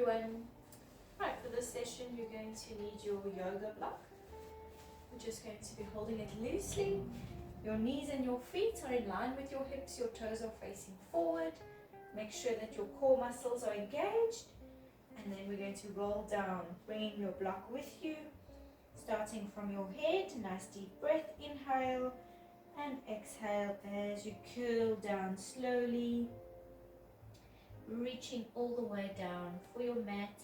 everyone. Right, for this session you're going to need your yoga block. We're just going to be holding it loosely. Your knees and your feet are in line with your hips, your toes are facing forward. Make sure that your core muscles are engaged. And then we're going to roll down, bringing your block with you. Starting from your head, nice deep breath, inhale and exhale as you curl down slowly. Reaching all the way down for your mat.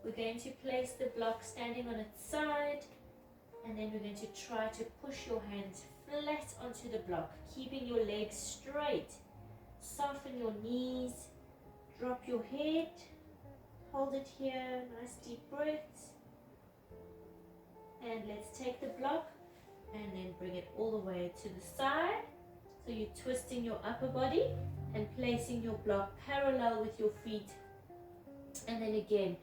We're going to place the block standing on its side, and then we're going to try to push your hands flat onto the block, keeping your legs straight. Soften your knees, drop your head, hold it here, nice deep breaths. And let's take the block and then bring it all the way to the side. So you're twisting your upper body and placing your block parallel with your feet. And then again,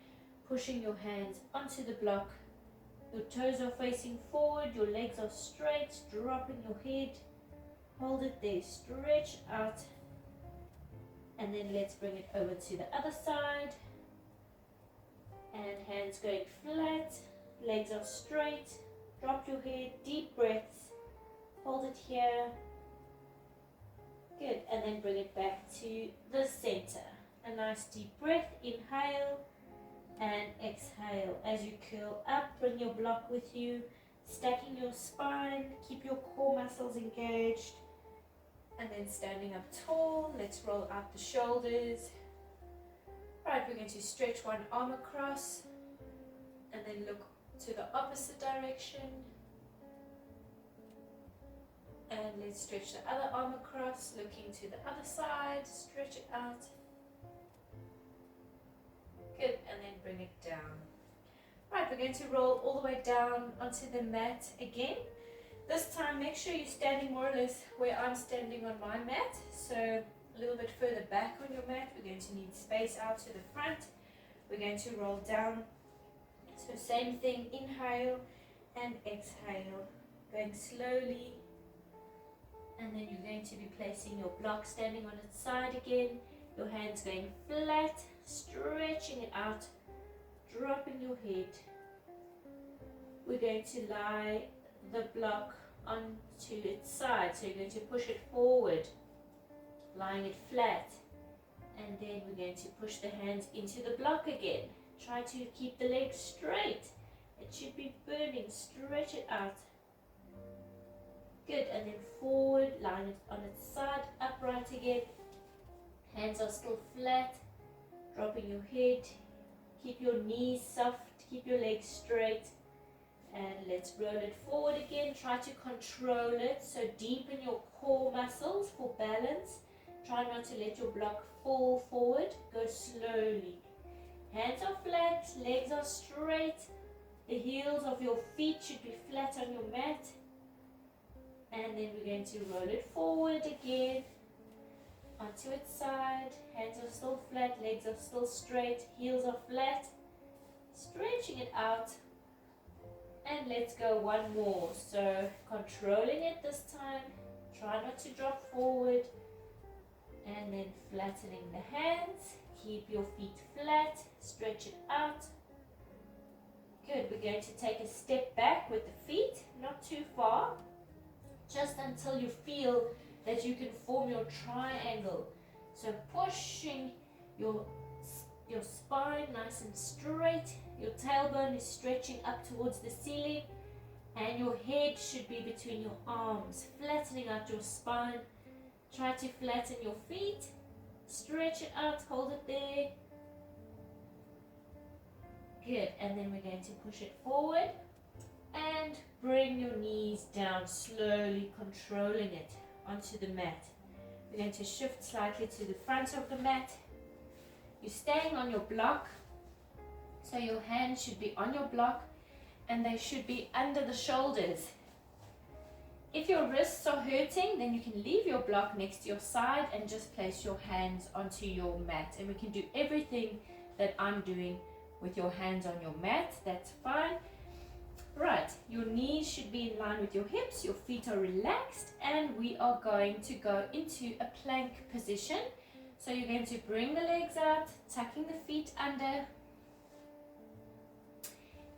pushing your hands onto the block. Your toes are facing forward, your legs are straight, dropping your head. Hold it there, stretch out. And then let's bring it over to the other side. And hands going flat, legs are straight. Drop your head, deep breaths. Hold it here. Good, and then bring it back to the center. A nice deep breath, inhale and exhale. As you curl up, bring your block with you, stacking your spine, keep your core muscles engaged. And then standing up tall, let's roll out the shoulders. Right, we're going to stretch one arm across and then look to the opposite direction. And let's stretch the other arm across, looking to the other side, stretch it out. Good, and then bring it down. Right, we're going to roll all the way down onto the mat again. This time, make sure you're standing more or less where I'm standing on my mat. So a little bit further back on your mat. We're going to need space out to the front. We're going to roll down. So same thing, inhale and exhale. Going slowly. And then you're going to be placing your block standing on its side again. Your hands going flat, stretching it out, dropping your head. We're going to lie the block onto its side. So you're going to push it forward, lying it flat. And then we're going to push the hands into the block again. Try to keep the legs straight. It should be burning. Stretch it out. Good, and then forward, line it on its side, upright again. Hands are still flat, dropping your head. Keep your knees soft, keep your legs straight. And let's roll it forward again. Try to control it, so deepen your core muscles for balance. Try not to let your block fall forward. Go slowly. Hands are flat, legs are straight. The heels of your feet should be flat on your mat. And then we're going to roll it forward again, onto its side. Hands are still flat, legs are still straight, heels are flat. Stretching it out. And let's go one more. So controlling it this time. Try not to drop forward. And then flattening the hands. Keep your feet flat, stretch it out. Good, we're going to take a step back with the feet, not too far. Just until you feel that you can form your triangle. So pushing your spine nice and straight. Your tailbone is stretching up towards the ceiling. And your head should be between your arms. Flattening out your spine. Try to flatten your feet. Stretch it out, hold it there. Good, and then we're going to push it forward. And bring your knees down slowly, controlling it onto the mat. We're going to shift slightly to the front of the mat. You're staying on your block. So your hands should be on your block and they should be under the shoulders. If your wrists are hurting, then you can leave your block next to your side and just place your hands onto your mat. And we can do everything that I'm doing with your hands on your mat. That's fine. Right, your knees should be in line with your hips, your feet are relaxed, and we are going to go into a plank position. So you're going to bring the legs out, tucking the feet under,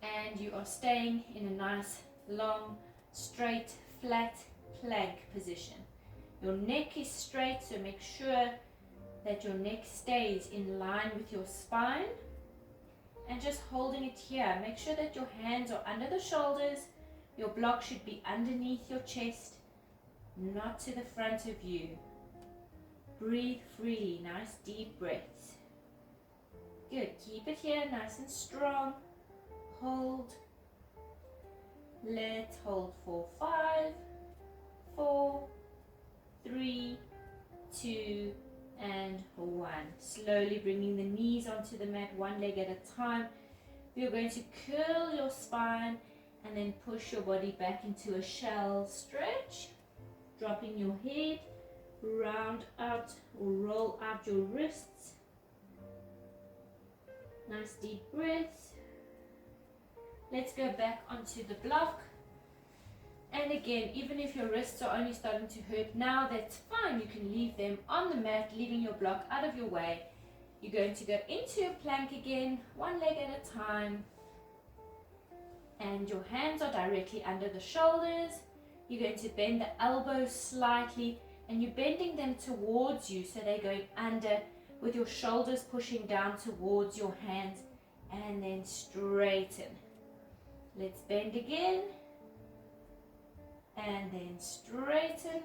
and you are staying in a nice, long, straight, flat plank position. Your neck is straight, so make sure that your neck stays in line with your spine. And just holding it here, make sure that your hands are under the shoulders. Your block should be underneath your chest, not to the front of you. Breathe freely, nice deep breaths. Good, keep it here nice and strong. Hold. Let's hold for 5, 4, 3, 2, and 1. Slowly bringing the knees onto the mat, one leg at a time. You're going to curl your spine and then push your body back into a shell stretch, dropping your head, round out or roll out your wrists. Nice deep breaths. Let's go back onto the block. And again, even if your wrists are only starting to hurt now, that's fine. You can leave them on the mat, leaving your block out of your way. You're going to go into a plank again, one leg at a time. And your hands are directly under the shoulders. You're going to bend the elbows slightly, and you're bending them towards you, so they're going under, with your shoulders pushing down towards your hands, and then straighten. Let's bend again. And then straighten,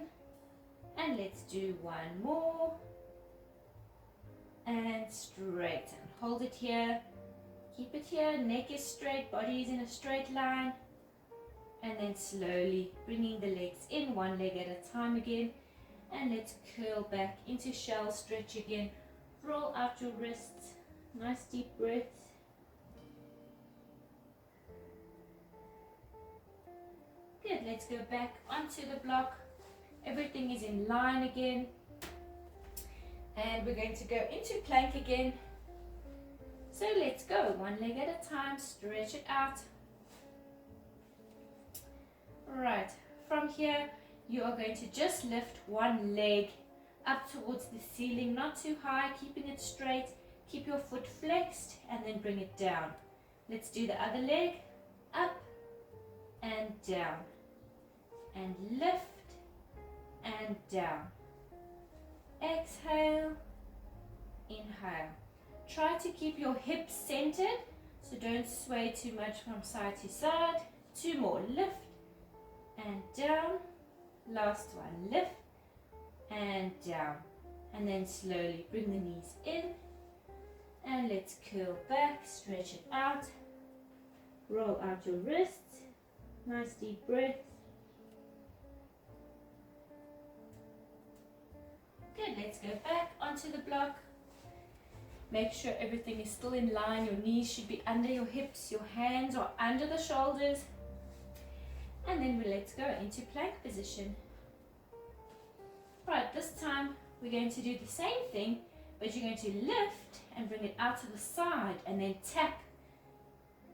and let's do one more, and straighten. Hold it here, keep it here, neck is straight, body is in a straight line, and then slowly bringing the legs in, one leg at a time again, and let's curl back into shell stretch again. Roll out your wrists, nice deep breaths. Good, let's go back onto the block. Everything is in line again. And we're going to go into plank again. So let's go, one leg at a time, stretch it out. Alright, from here you are going to just lift one leg up towards the ceiling, not too high, keeping it straight. Keep your foot flexed and then bring it down. Let's do the other leg, up and down. And lift and down. Exhale, inhale. Try to keep your hips centered, so don't sway too much from side to side. 2 more, lift and down. Last one, lift and down. And then slowly bring the knees in. And let's curl back, stretch it out. Roll out your wrists. Nice deep breath. Good, let's go back onto the block. Make sure everything is still in line. Your knees should be under your hips. Your hands are under the shoulders. And then let's go into plank position. Right, this time we're going to do the same thing, but you're going to lift and bring it out to the side and then tap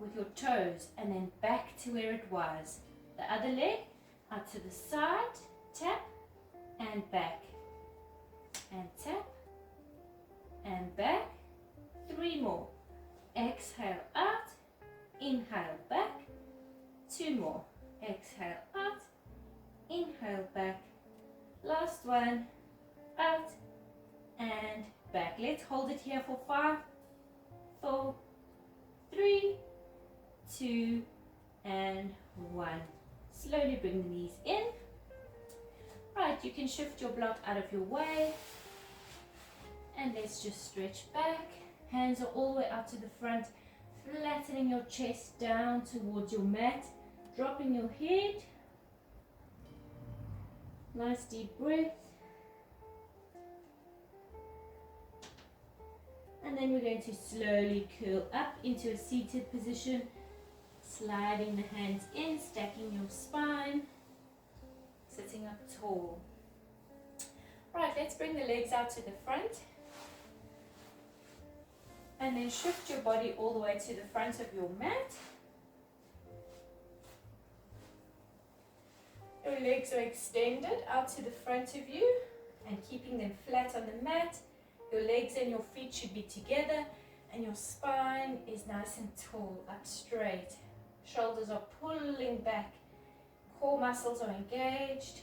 with your toes and then back to where it was. The other leg out to the side, tap and back. And tap and back. 3 more. Exhale out, inhale back. 2 more. Exhale out, inhale back. Last one, out and back. Let's hold it here for 5, 4, 3, 2, and 1. Slowly bring the knees in. Right, you can shift your block out of your way. And let's just stretch back. Hands are all the way up to the front, flattening your chest down towards your mat, dropping your head. Nice deep breath. And then we're going to slowly curl up into a seated position, sliding the hands in, stacking your spine, sitting up tall. Right, let's bring the legs out to the front. And then shift your body all the way to the front of your mat. Your legs are extended out to the front of you and keeping them flat on the mat. Your legs and your feet should be together and your spine is nice and tall, up straight. Shoulders are pulling back. Core muscles are engaged.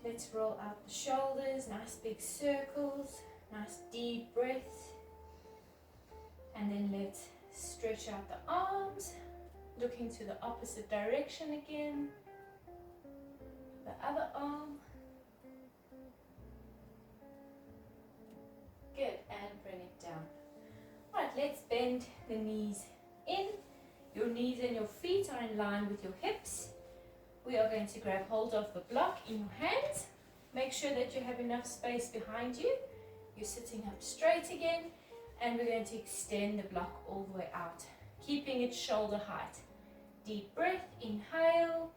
Let's roll out the shoulders, nice big circles, nice deep breath. And then let's stretch out the arms, looking to the opposite direction again. The other arm. Good, and bring it down. Right, let's bend the knees in. Your knees and your feet are in line with your hips. We are going to grab hold of the block in your hands. Make sure that you have enough space behind you. You're sitting up straight again, and we're going to extend the block all the way out, keeping it shoulder height. Deep breath, inhale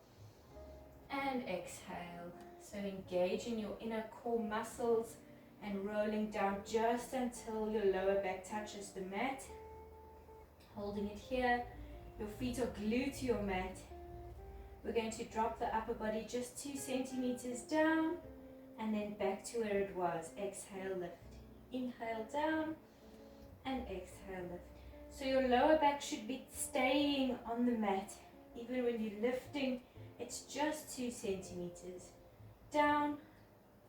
and exhale. So engaging your inner core muscles and rolling down just until your lower back touches the mat. Holding it here. Your feet are glued to your mat. We're going to drop the upper body just 2 centimeters down and then back to where it was. Exhale, lift. Inhale down and exhale, lift. So your lower back should be staying on the mat. Even when you're lifting, it's just 2 centimeters. Down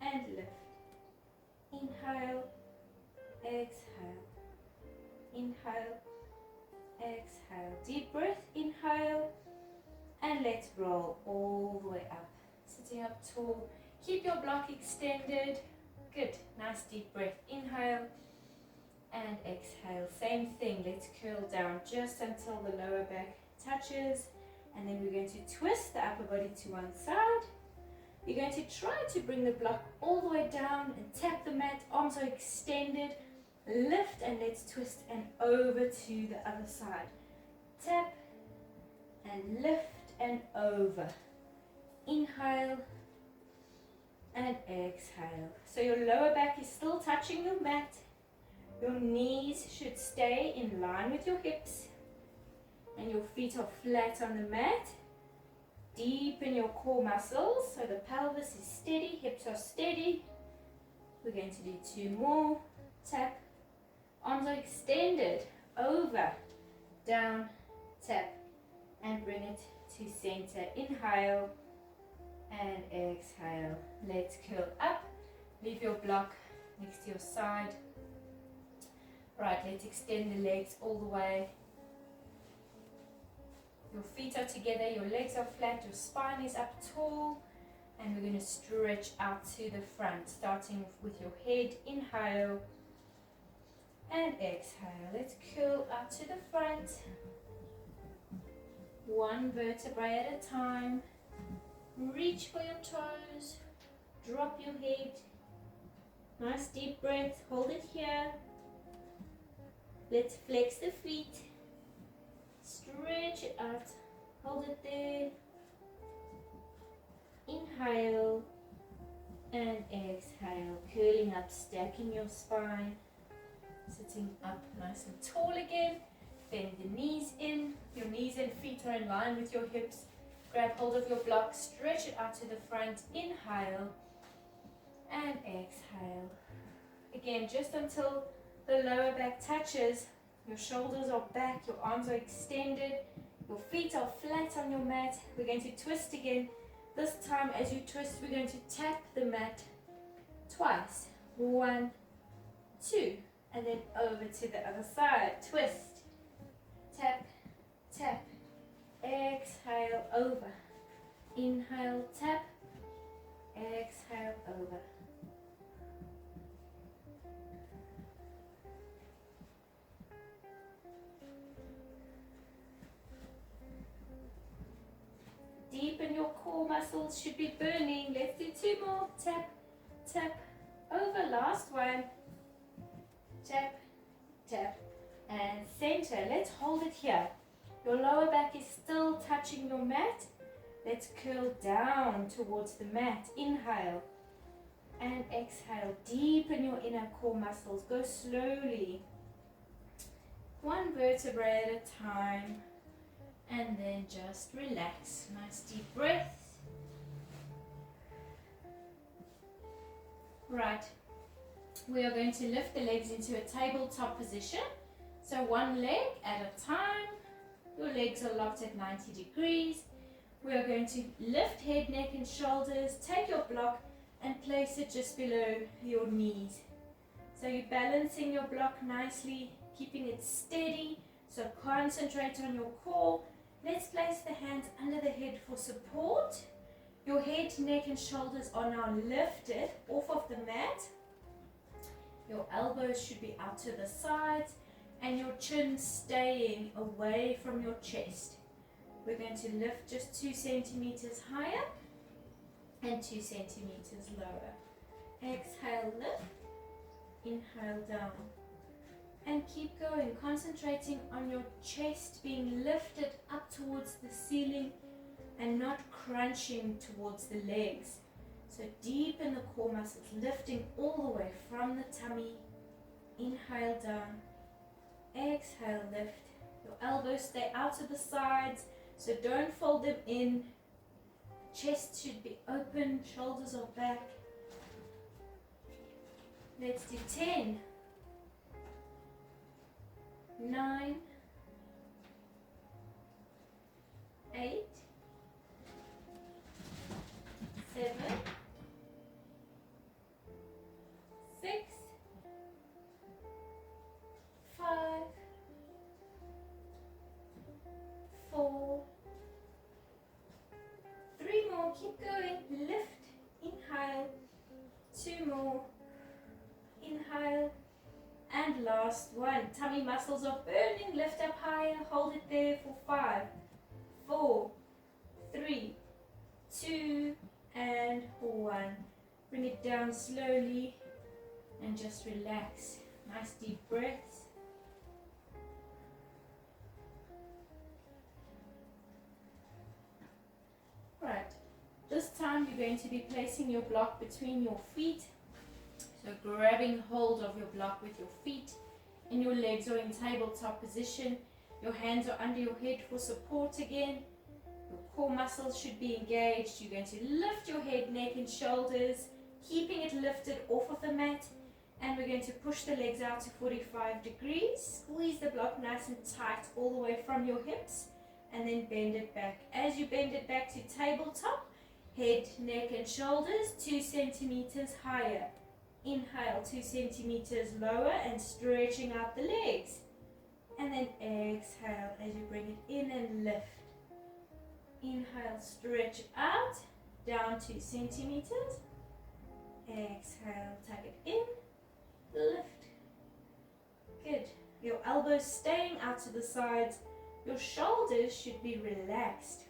and lift. Inhale, exhale. Inhale, exhale. Deep breath, inhale. And let's roll all the way up. Sitting up tall. Keep your block extended. Good. Nice deep breath. Inhale and exhale. Same thing. Let's curl down just until the lower back touches. And then we're going to twist the upper body to one side. You're going to try to bring the block all the way down and tap the mat. Arms are extended. Lift and let's twist and over to the other side. Tap and lift and over. Inhale and exhale. So your lower back is still touching your mat. Your knees should stay in line with your hips. And your feet are flat on the mat. Deepen your core muscles so the pelvis is steady, hips are steady. We're going to do 2 more. Tap. Arms are extended. Over. Down. Tap. And bring it to center. Inhale and exhale. Let's curl up. Leave your block next to your side. Right, let's extend the legs all the way. Your feet are together, your legs are flat, your spine is up tall. And we're going to stretch out to the front, starting with your head. Inhale and exhale. Let's curl up to the front. 1 vertebrae at a time. Reach for your toes. Drop your head. Nice deep breath. Hold it here. Let's flex the feet. Stretch it out. Hold it there. Inhale and exhale. Curling up, stacking your spine. Sitting up nice and tall again. Bend the knees in. Your knees and feet are in line with your hips. Grab hold of your block. Stretch it out to the front. Inhale and exhale. Again, just until the lower back touches. Your shoulders are back. Your arms are extended. Your feet are flat on your mat. We're going to twist again. This time as you twist, we're going to tap the mat twice. 1, 2. And then over to the other side. Twist. Tap, tap. Exhale, over. Inhale, tap. Exhale, over. Deepen your core muscles, should be burning. Let's do 2 more. Tap, tap, over. Last one. Tap, tap, and center. Let's hold it here. Your lower back is still touching your mat. Let's curl down towards the mat. Inhale and exhale. Deepen your inner core muscles. Go slowly. 1 vertebrae at a time. And then just relax. Nice deep breath. Right. We are going to lift the legs into a tabletop position. So one leg at a time. Your legs are locked at 90 degrees. We are going to lift head, neck and shoulders. Take your block and place it just below your knees. So you're balancing your block nicely, keeping it steady. So concentrate on your core. Let's place the hands under the head for support. Your head, neck and shoulders are now lifted off of the mat. Your elbows should be out to the sides and your chin staying away from your chest. We're going to lift just 2 centimeters higher and 2 centimeters lower. Exhale, lift. Inhale, down. And keep going, concentrating on your chest being lifted up towards the ceiling and not crunching towards the legs. So deep in the core muscles, lifting all the way from the tummy. Inhale, down. Exhale, lift. Your elbows stay out to the sides, so don't fold them in. Chest should be open, shoulders are back. Let's do 10, 9, 8, 7, 6, 5, 4, 3 more, keep going, lift, inhale, 2 more, inhale, and last one. Tummy muscles are burning, lift up higher, hold it there for 5, 4, 3, 2, and 1. Bring it down slowly and just relax. Nice deep breaths. Right, this time you're going to be placing your block between your feet. So grabbing hold of your block with your feet and your legs are in tabletop position. Your hands are under your head for support again. Your core muscles should be engaged. You're going to lift your head, neck and shoulders, keeping it lifted off of the mat. And we're going to push the legs out to 45 degrees. Squeeze the block nice and tight all the way from your hips and then bend it back. As you bend it back to tabletop, head, neck and shoulders 2 centimeters higher. Inhale, 2 centimeters lower and stretching out the legs. And then exhale as you bring it in and lift. Inhale, stretch out, down 2 centimeters. Exhale, tuck it in, lift. Good. Your elbows staying out to the sides. Your shoulders should be relaxed.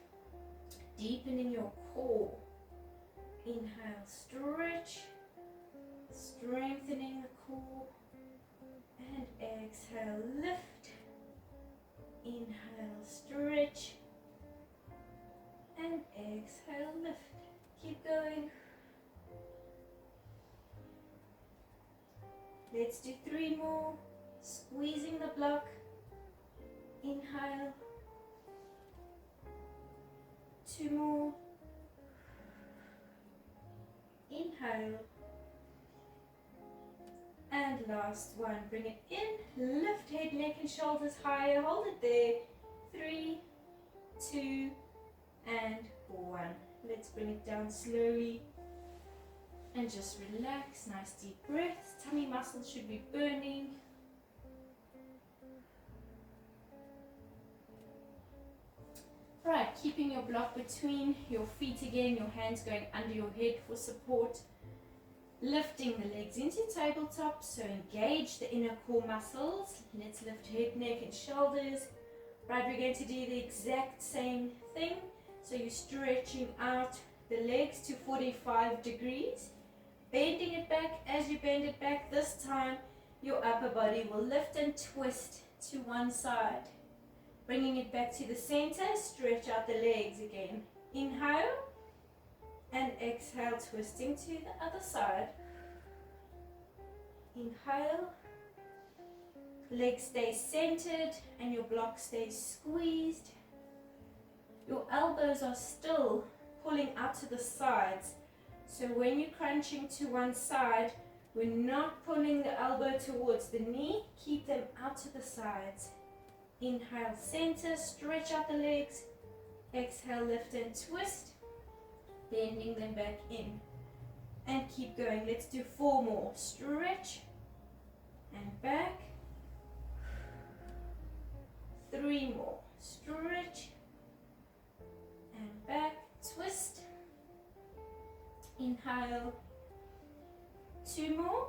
Deepening your core. Inhale, stretch. Strengthening the core. And exhale, lift. Inhale, stretch. And exhale, lift. Keep going. Let's do 3 more. Squeezing the block. Inhale. 2 more. Inhale. And last one. Bring it in. Lift head, neck and shoulders higher. Hold it there. 3, 2, and 1. Let's bring it down slowly. And just relax. Nice deep breaths. Tummy muscles should be burning. Right, keeping your block between your feet again, your hands going under your head for support. Lifting the legs into tabletop, so engage the inner core muscles. Let's lift head, neck and shoulders. Right, we're going to do the exact same thing. So you're stretching out the legs to 45 degrees. Bending it back. As you bend it back, this time your upper body will lift and twist to one side. Bringing it back to the center, stretch out the legs again. Inhale and exhale, twisting to the other side. Inhale, legs stay centered and your block stays squeezed. Your elbows are still pulling out to the sides. So when you're crunching to one side, We're not pulling the elbow towards the knee. Keep them out to the sides. Inhale, center, stretch out the legs. Exhale, lift and twist. Bending them back in. And keep going. Let's do 4 more. Stretch and back. 3 more. Stretch and back. Twist. Inhale. 2 more.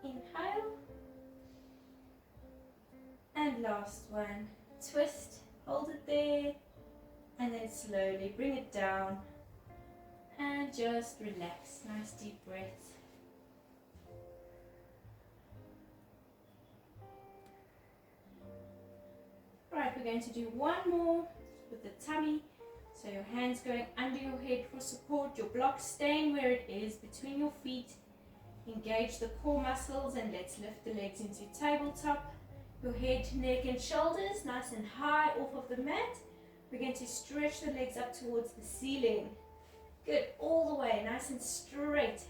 Inhale. And last one. Twist. Hold it there. And then slowly bring it down. And just relax. Nice deep breath. Right, we're going to do 1 more with the tummy. So your hands going under your head for support, your block staying where it is between your feet. Engage the core muscles and let's lift the legs into tabletop. Your head, neck and shoulders nice and high off of the mat. We're going to stretch the legs up towards the ceiling. Good, all the way, nice and straight.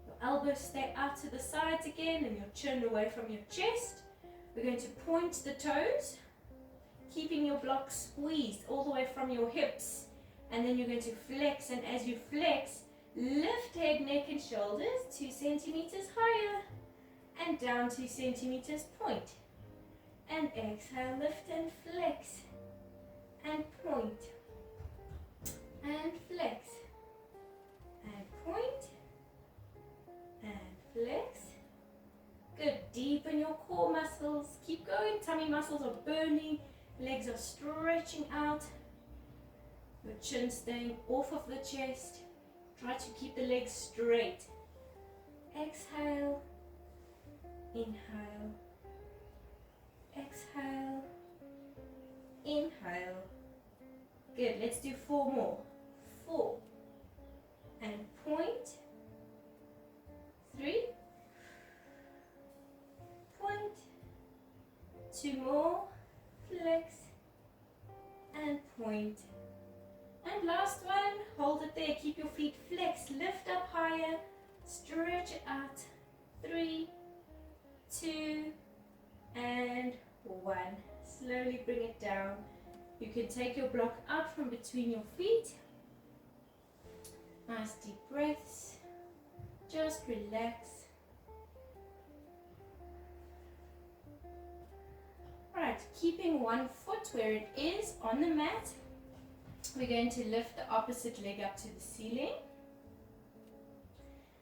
Your elbows stay out to the sides again and your chin away from your chest. We're going to point the toes, keeping your block squeezed all the way from your hips. And then you're going to flex, and as you flex, lift head, neck and shoulders 2 centimeters higher and down 2 centimeters, point. And exhale, lift and flex and point and flex and point and flex. Good, deepen your core muscles, keep going, tummy muscles are burning, legs are stretching out. Your chin staying off of the chest. Try to keep the legs straight. Exhale. Inhale. Exhale. Inhale. Good. Let's do 4 more. 4. And point. 3. Point. 2 more. Flex. And point. And last one, hold it there, keep your feet flexed, lift up higher, stretch it out, 3, 2, and 1. Slowly bring it down. You can take your block out from between your feet. Nice deep breaths, just relax. Right, keeping one foot where it is on the mat. We're going to lift the opposite leg up to the ceiling.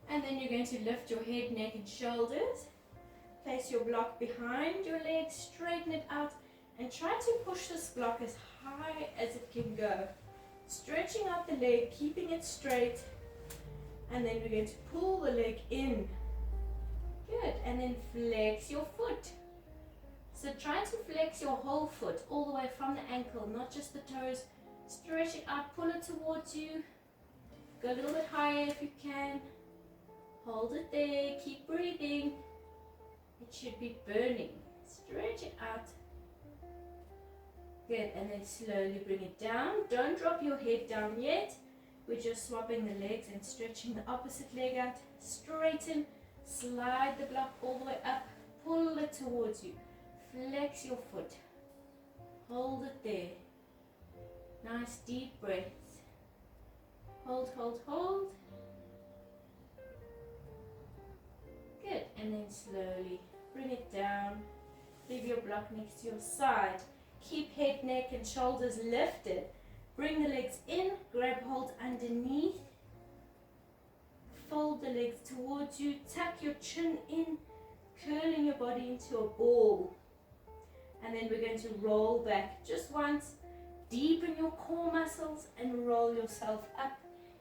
And then you're going to lift your head, neck and shoulders. Place your block behind your legs, straighten it out, and try to push this block as high as it can go. Stretching out the leg, keeping it straight. And then we're going to pull the leg in. Good, and then flex your foot. So try to flex your whole foot, all the way from the ankle, not just the toes. Stretch it out, pull it towards you. Go a little bit higher if you can. Hold it there, keep breathing. It should be burning. Stretch it out. Good, and then slowly bring it down. Don't drop your head down yet. We're just swapping the legs and stretching the opposite leg out. Straighten, slide the block all the way up. Pull it towards you. Flex your foot. Hold it there. Nice deep breaths. Hold, hold, hold. Good. And then slowly bring it down. Leave your block next to your side. Keep head, neck and shoulders lifted. Bring the legs in. Grab hold underneath. Fold the legs towards you. Tuck your chin in. Curling your body into a ball. And then we're going to roll back just once. Deepen your core muscles and roll yourself up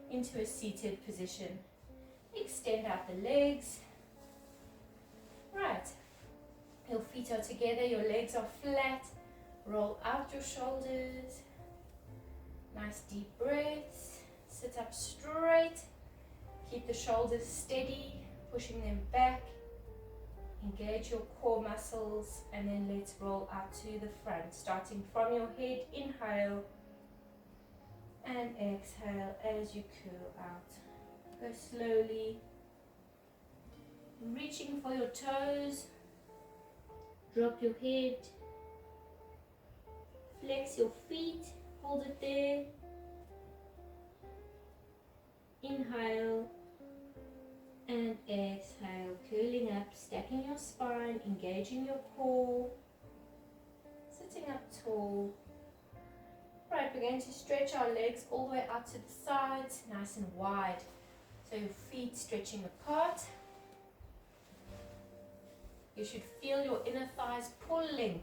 into a seated position. Extend out the legs. Right. Your feet are together, your legs are flat. Roll out your shoulders. Nice deep breaths. Sit up straight. Keep the shoulders steady, pushing them back. Engage your core muscles and then let's roll out to the front. Starting from your head, inhale and exhale as you curl out. Go slowly, reaching for your toes. Drop your head, flex your feet, hold it there. Inhale and exhale, curling up, stacking your spine, engaging your core, sitting up tall. Right, we're going to stretch our legs all the way out to the sides, nice and wide. So your feet stretching apart. You should feel your inner thighs pulling.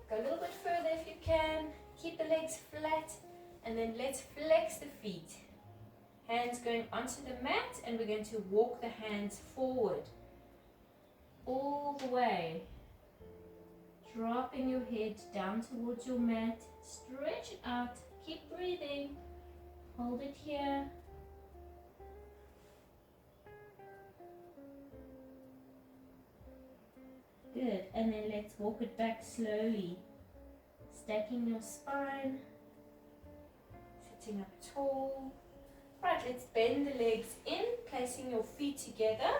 Go a little bit further if you can. Keep the legs flat, and then let's flex the feet. Hands going onto the mat, and we're going to walk the hands forward all the way. Dropping your head down towards your mat. Stretch it out. Keep breathing. Hold it here. Good. And then let's walk it back slowly. Stacking your spine. Sitting up tall. Right, let's bend the legs in, placing your feet together.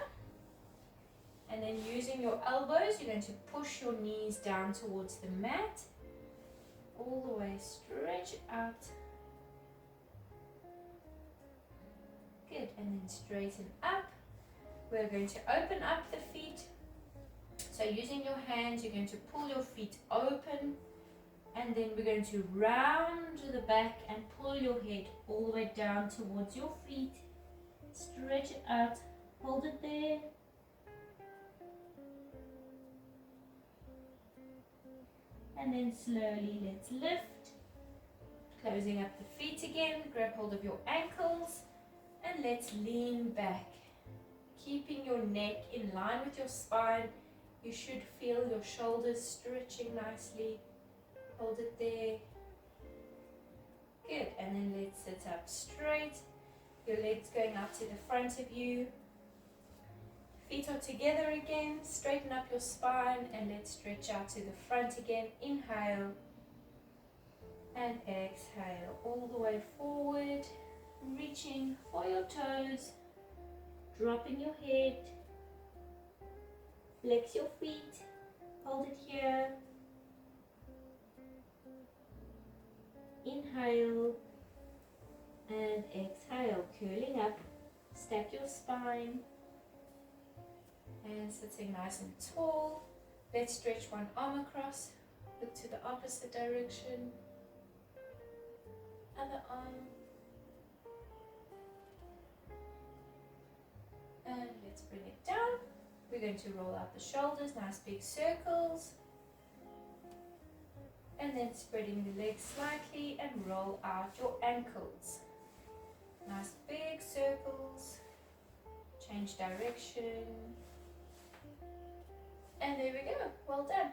And then using your elbows, you're going to push your knees down towards the mat. All the way, stretch it out. Good, and then straighten up. We're going to open up the feet. So using your hands, you're going to pull your feet open. And then we're going to round to the back and pull your head all the way down towards your feet. Stretch it out. Hold it there. And then slowly let's lift. Closing up the feet again. Grab hold of your ankles. And let's lean back. Keeping your neck in line with your spine. You should feel your shoulders stretching nicely. Hold it there. Good, and then let's sit up straight. Your legs going out to the front of you. Feet are together again. Straighten up your spine and let's stretch out to the front again. Inhale and exhale. All the way forward. Reaching for your toes. Dropping your head. Flex your feet. Hold it here. Inhale and exhale, curling up, stack your spine and sitting nice and tall. Let's stretch one arm across, look to the opposite direction, other arm, and let's bring it down. We're going to roll out the shoulders, nice big circles. And then spreading the legs slightly and roll out your ankles. Nice big circles. Change direction. And there we go. Well done.